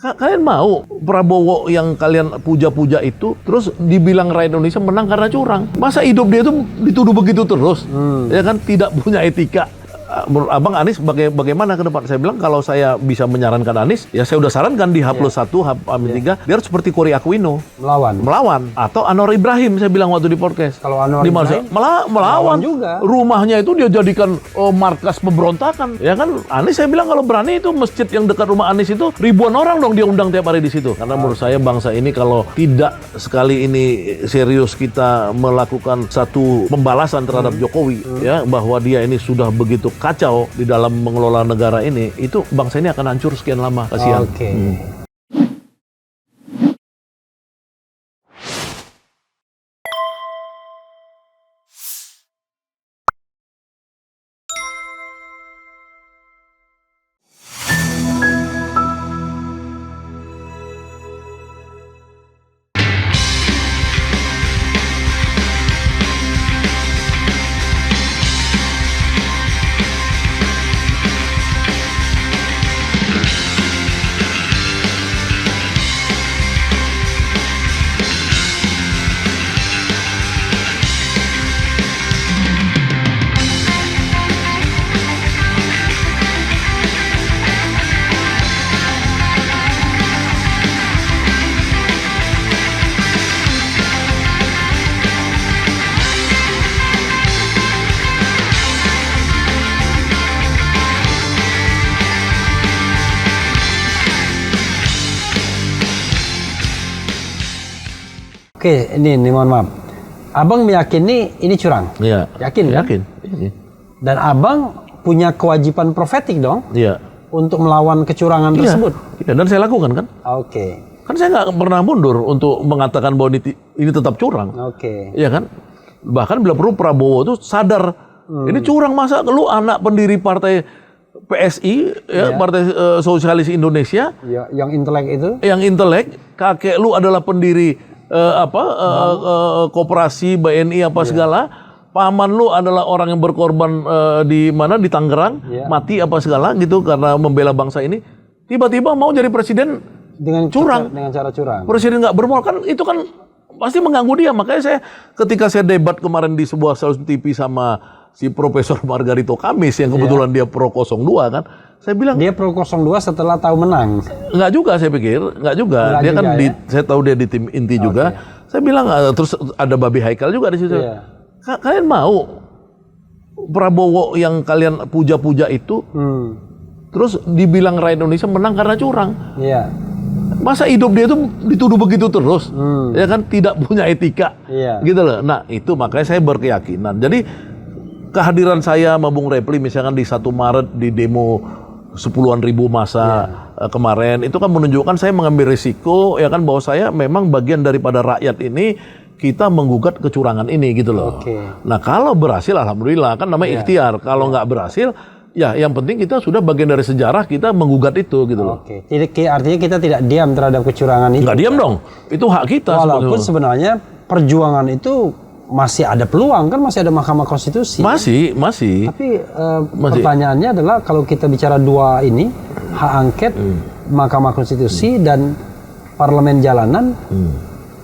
Kalian mau Prabowo yang kalian puja-puja itu terus dibilang rakyat Indonesia menang karena curang? Masa hidup dia itu dituduh begitu terus? Ya kan, tidak punya etika. Menurut Abang, Anies bagaimana ke depan? Saya bilang kalau saya bisa menyarankan Anies, ya saya udah sarankan di H+1, H+3, dia harus seperti Kori Aquino. Melawan. Atau Anwar Ibrahim, saya bilang waktu di podcast. Kalau Anwar Ibrahim melawan juga. Rumahnya itu dia jadikan markas pemberontakan. Ya kan, Anies saya bilang kalau berani itu masjid yang dekat rumah Anies itu ribuan orang dong dia undang tiap hari di situ. Karena menurut saya bangsa ini kalau tidak sekali ini serius kita melakukan satu pembalasan terhadap Jokowi, ya, bahwa dia ini sudah begitu kacau di dalam mengelola negara ini, itu bangsa ini akan hancur sekian lama. Kasihan. Oke, ini mohon maaf. Abang meyakini ini curang? Iya. Yakin kan? Yakin. Dan abang punya kewajiban profetik dong? Iya. Untuk melawan kecurangan tersebut? Iya, dan saya lakukan kan? Oke. Kan saya nggak pernah mundur untuk mengatakan bahwa ini tetap curang. Oke. Iya kan? Bahkan bila perlu Prabowo itu sadar, ini curang, masa lu anak pendiri partai PSI, ya, Partai Sosialis Indonesia, Ya, yang intelek itu? yang intelek, kakek lu adalah pendiri koperasi BNI segala, paman lu adalah orang yang berkorban di Tangerang, mati segala gitu karena membela bangsa ini, tiba-tiba mau jadi presiden dengan curang, dengan cara curang. presiden nggak bermoral, kan itu kan pasti mengganggu dia. Makanya ketika saya debat kemarin di sebuah stasiun TV sama si Profesor Margarito Kamis yang kebetulan dia pro 02 kan, saya bilang dia pro 02 setelah tahu menang. Nggak juga, saya pikir nggak juga. Dia kan saya tahu dia di tim inti juga. Saya bilang terus ada Babi Haikal juga di situ. Kalian mau Prabowo yang kalian puja-puja itu terus dibilang rakyat Indonesia menang karena curang? Masa hidup dia itu dituduh begitu terus? Ya kan, tidak punya etika. Gitu loh. Nah, itu makanya saya berkeyakinan. Jadi kehadiran saya sama Bung Repli misalkan di 1 Maret di demo 10-an ribu masa kemarin, itu kan menunjukkan saya mengambil risiko, ya kan, bahwa saya memang bagian daripada rakyat ini, kita menggugat kecurangan ini gitu loh. Nah, kalau berhasil alhamdulillah, kan namanya ikhtiar. Kalau nggak berhasil, ya yang penting kita sudah bagian dari sejarah, kita menggugat itu gitu loh. Artinya kita tidak diam terhadap kecurangan itu. Nggak diam dong, itu hak kita. Walaupun sebenarnya perjuangan itu masih ada peluang, kan masih ada Mahkamah Konstitusi. Masih. Tapi pertanyaannya adalah kalau kita bicara dua ini, hak angket, Mahkamah Konstitusi dan parlemen jalanan,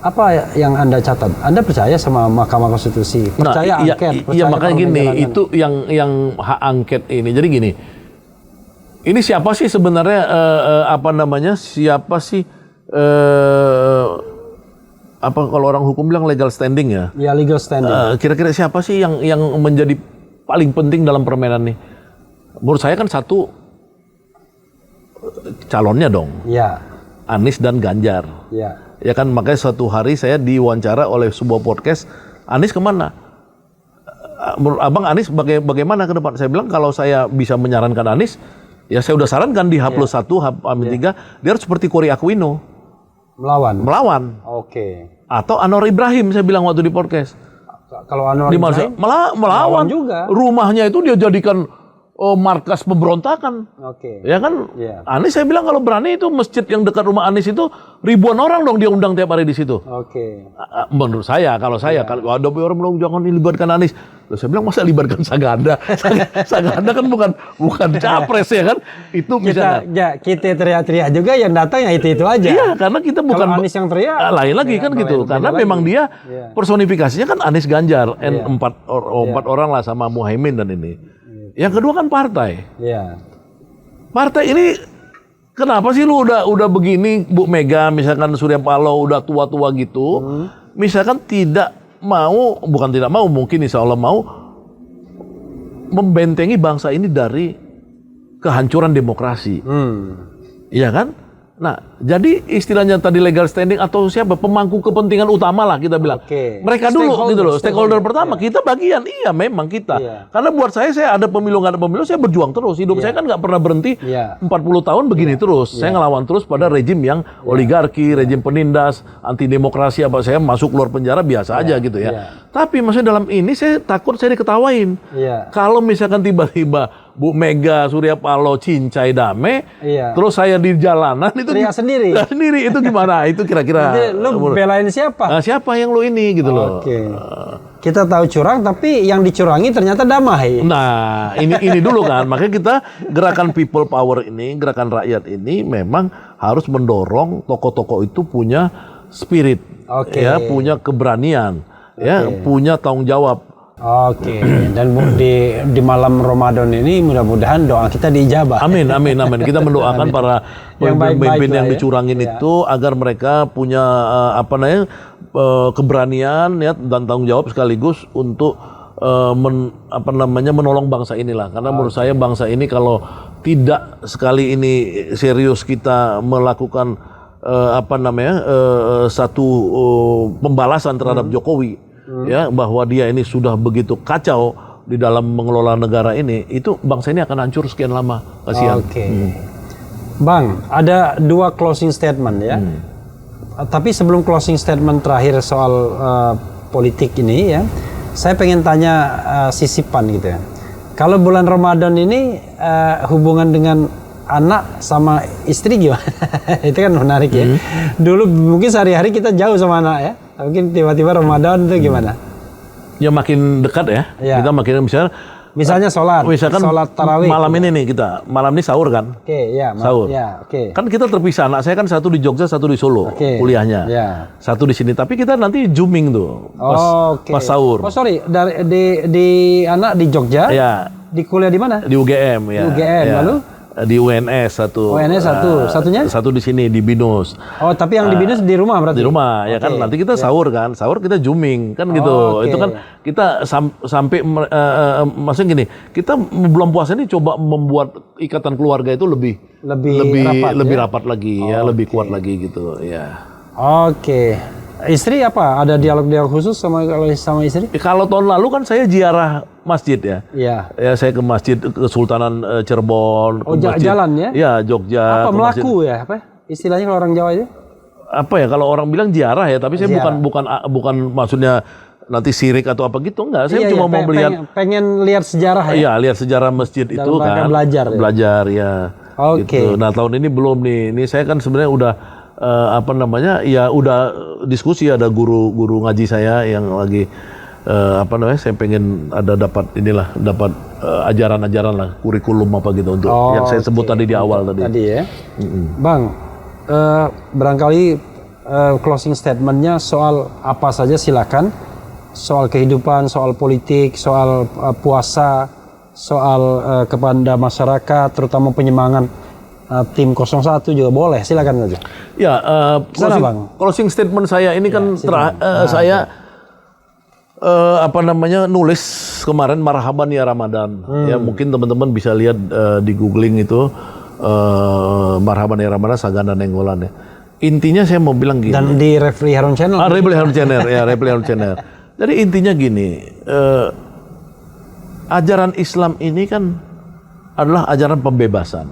apa yang Anda catat? Anda percaya sama Mahkamah Konstitusi? Percaya angket? Iya, makanya gini, itu yang hak angket ini. Jadi gini, ini siapa sih sebenarnya siapa sih kalau orang hukum bilang legal standing ya? Ya, legal standing. Kira-kira siapa sih yang menjadi paling penting dalam permainan ini? Menurut saya kan satu, calonnya dong. Anies dan Ganjar. Ya kan, makanya suatu hari saya diwawancara oleh sebuah podcast, Anies kemana? Menurut Abang, Anies bagaimana ke depan? Saya bilang kalau saya bisa menyarankan Anies, ya saya udah sarankan di H+1, H+3, dia harus seperti Kori Aquino. Melawan. Atau Anwar Ibrahim, saya bilang waktu di podcast. Kalau Anwar Ibrahim melawan juga. Rumahnya itu dia jadikan markas pemberontakan. Oke. Ya kan? Iya. Anies saya bilang kalau berani itu masjid yang dekat rumah Anies itu ribuan orang dong dia undang tiap hari di situ. Oke. Menurut saya, kalau saya kalau ada orang bilang jangan dilibatkan Anies. Terus saya bilang masa libatkan Saganda? Saganda kan bukan capres ya kan? Itu bisa. Kita teriak-teriak juga yang datang ya itu aja. Iya, karena kita bukan kalau Anies yang teriak. Lain lagi kan gitu. Karena memang dia personifikasinya kan Anies Ganjar, empat orang lah sama Muhaimin dan ini. Yang kedua kan partai. Iya. Partai ini kenapa sih lu udah begini, Bu Mega, misalkan Surya Paloh udah tua-tua gitu, misalkan bukan tidak mau, mungkin insya Allah mau membentengi bangsa ini dari kehancuran demokrasi. Iya kan? Nah, jadi istilahnya tadi legal standing atau siapa pemangku kepentingan utama lah kita bilang. Mereka dulu gitu loh, stakeholder pertama. Kita bagian, iya memang kita. Karena buat saya ada pemilu nggak ada pemilu, saya berjuang terus. Hidup saya kan nggak pernah berhenti. 40 tahun begini terus. Saya ngelawan terus pada rejim yang oligarki, rejim penindas, anti demokrasi apa. Saya masuk keluar penjara biasa aja gitu ya. Tapi maksudnya dalam ini saya takut saya diketawain. Kalau misalkan tiba-tiba Bu Mega, Surya Paloh, cincai damai, terus saya di jalanan itu teriak sendiri. Itu gimana? Itu kira-kira. Jadi lu belain siapa? Siapa yang lu ini gitu loh. Kita tahu curang tapi yang dicurangi ternyata damai. Nah, ini dulu kan. Makanya kita gerakan people power ini, gerakan rakyat ini memang harus mendorong tokoh-tokoh itu punya spirit, ya, punya keberanian, ya, punya tanggung jawab. Dan di malam Ramadan ini mudah-mudahan doa kita diijabah. Amin. Kita mendoakan para pemimpin yang dicurangin itu agar mereka punya keberanian ya dan tanggung jawab sekaligus untuk menolong bangsa inilah. Karena menurut saya bangsa ini kalau tidak sekali ini serius kita melakukan satu pembalasan terhadap Jokowi. Ya, bahwa dia ini sudah begitu kacau di dalam mengelola negara ini, itu bangsa ini akan hancur sekian lama. Kasihan. Bang, ada 2 closing statement ya. Tapi sebelum closing statement terakhir soal politik ini ya, saya pengen tanya sisipan gitu ya. Kalau bulan Ramadan ini hubungan dengan anak sama istri gimana? Itu kan menarik ya. Dulu mungkin sehari-hari kita jauh sama anak ya. Mungkin tiba-tiba Ramadan itu gimana? Ya makin dekat ya. Kita makin misalnya sholat tarawih. Malam ini nih malam ini sahur kan? Sahur. Kan kita terpisah. Anak saya kan satu di Jogja, satu di Solo kuliahnya. Satu di sini. Tapi kita nanti zooming tuh pas sahur. Di anak di Jogja. Di kuliah di mana? Di UGM ya. UGM lalu? Di UNS satu. UNS satunya? Satu di sini di Binus. Tapi yang di Binus di rumah berarti? Di rumah ya kan. Nanti kita sahur kan. Sahur kita zooming kan gitu. Itu kan kita sampai maksudnya gini. Kita bulan puasa ini coba membuat ikatan keluarga itu lebih rapat lagi ya, lebih kuat lagi gitu ya. Istri apa? Ada dialog-dialog khusus sama istri? Kalau tahun lalu kan saya ziarah masjid ya. Ya saya ke masjid Kesultanan Cirebon. Jalan ya? Ya Jogja. Apa melaku ya? Apa istilahnya kalau orang Jawa itu? Apa ya kalau orang bilang ziarah ya, tapi saya bukan maksudnya nanti sirik atau apa gitu enggak. Saya cuma mau melihat. Pengen lihat sejarah ya? Iya lihat sejarah masjid itu kan. Belajar ya. Gitu. Nah tahun ini belum nih. Ini saya kan sebenarnya udah udah diskusi, ada guru ngaji saya yang lagi saya pengen dapat ajaran-ajaran lah, kurikulum apa gitu untuk yang saya sebut tadi di awal tadi ya. Bang, barangkali closing statementnya soal apa saja silakan, soal kehidupan, soal politik, soal puasa, soal kepada masyarakat, terutama penyemangat tim 01 juga boleh, silakan saja. Ya, closing statement saya ini kan saya nulis kemarin marhaban ya Ramadan. Ya mungkin teman-teman bisa lihat di googling itu marhaban ya Ramadan Saganda Nainggolan ya. Intinya saya mau bilang gini. Dan di Refli Harun Channel. Refli Harun Channel ya, Refli Harun Channel. Jadi intinya gini, ajaran Islam ini kan adalah ajaran pembebasan.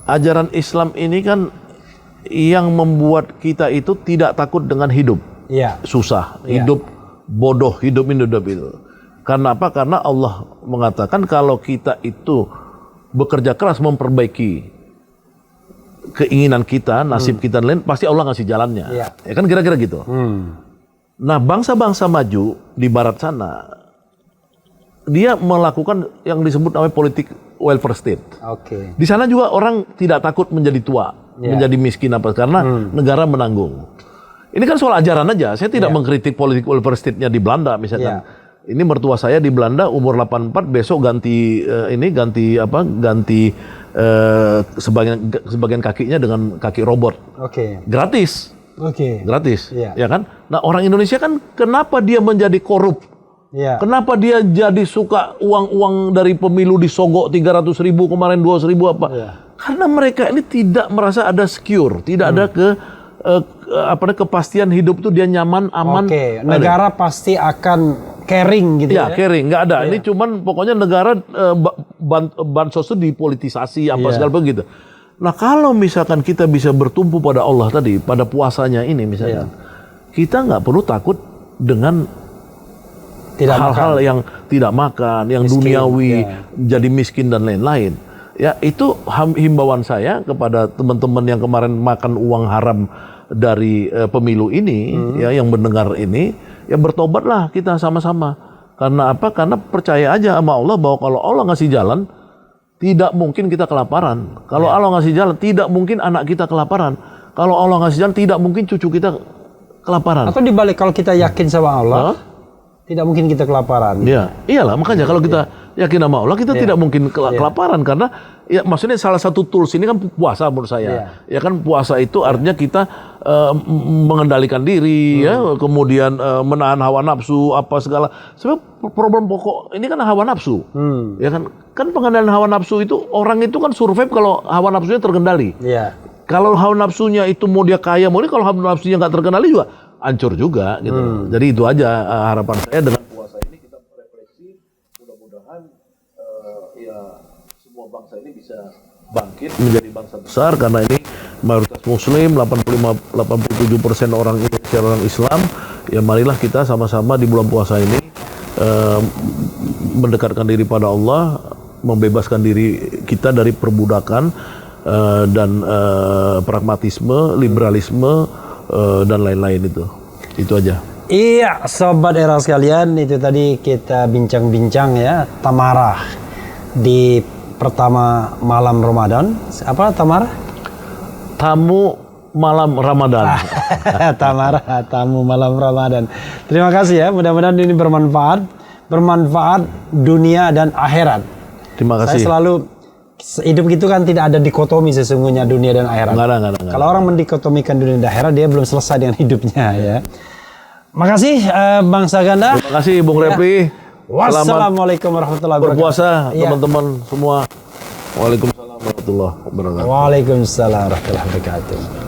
Ajaran Islam ini kan yang membuat kita itu tidak takut dengan hidup. Susah, hidup bodoh, hidup itu. Karena apa? Karena Allah mengatakan kalau kita itu bekerja keras memperbaiki keinginan kita, nasib kita dan lain, pasti Allah ngasih jalannya. Ya kan kira-kira gitu. Nah, bangsa-bangsa maju di barat sana, dia melakukan yang disebut namanya politik welfare state. Di sana juga orang tidak takut menjadi tua, menjadi miskin apa karena negara menanggung. Ini kan soal ajaran aja. Saya tidak mengkritik politik welfare state-nya di Belanda misalkan. Ini mertua saya di Belanda umur 84, besok ganti ganti sebagian kakinya dengan kaki robot. Gratis. Gratis. Ya kan? Nah, orang Indonesia kan kenapa dia menjadi korup? Kenapa dia jadi suka uang-uang dari pemilu disogok 300.000 kemarin 200.000 apa? Karena mereka ini tidak merasa ada secure, tidak ada kepastian hidup itu dia nyaman, aman. Negara pasti akan caring gitu ya. Caring, nggak ada. Ini cuman pokoknya negara bansos itu dipolitisasi apa segala begitu. Nah, kalau misalkan kita bisa bertumpu pada Allah tadi, pada puasanya ini misalnya, kita nggak perlu takut dengan hal-hal yang tidak makan, yang miskin, duniawi, jadi miskin dan lain-lain. Ya, itu himbauan saya kepada teman-teman yang kemarin makan uang haram dari pemilu ini, ya, yang mendengar ini, ya bertobatlah kita sama-sama. Karena apa? Karena percaya aja sama Allah bahwa kalau Allah ngasih jalan, tidak mungkin kita kelaparan. Kalau Allah ngasih jalan, tidak mungkin anak kita kelaparan. Kalau Allah ngasih jalan, tidak mungkin cucu kita kelaparan. Atau dibalik, kalau kita yakin sama Allah, tidak mungkin kita kelaparan. Iyalah, makanya kalau kita yakin sama Allah, kita tidak mungkin kelaparan. Karena ya maksudnya salah satu tools ini kan puasa menurut saya. Ya kan puasa itu artinya kita mengendalikan diri, ya, kemudian menahan hawa nafsu apa segala. Sebenarnya problem pokok ini kan hawa nafsu. Ya kan pengendalian hawa nafsu itu orang itu kan survive kalau hawa nafsunya terkendali. Kalau hawa nafsunya itu mau dia kaya, mau dia kalau hawa nafsunya nggak terkendali juga hancur juga gitu. Jadi itu aja harapan saya dengan puasa ini kita refleksi, mudah-mudahan ya semua bangsa ini bisa bangkit menjadi bangsa besar karena ini mayoritas muslim, 87% orang Indonesia orang Islam. Ya marilah kita sama-sama di bulan puasa ini mendekatkan diri pada Allah, membebaskan diri kita dari perbudakan dan pragmatisme, liberalisme dan lain-lain itu aja. Iya, sobat era sekalian, itu tadi kita bincang-bincang ya Tamara di pertama malam Ramadan. Apa Tamara? Tamu malam Ramadan. Tamara, tamu malam Ramadan. Terima kasih ya, mudah-mudahan ini bermanfaat dunia dan akhirat. Terima kasih. Saya selalu hidup gitu kan tidak ada dikotomi sesungguhnya dunia dan akhirat. Nggak ada. Kalau orang mendikotomikan dunia dan akhirat, dia belum selesai dengan hidupnya ya. Makasih Bang Saganda. Terima kasih Bung Repli. Wassalamualaikum warahmatullahi wabarakatuh. Berpuasa teman-teman semua. Waalaikumsalam warahmatullahi wabarakatuh. Waalaikumsalam warahmatullahi wabarakatuh.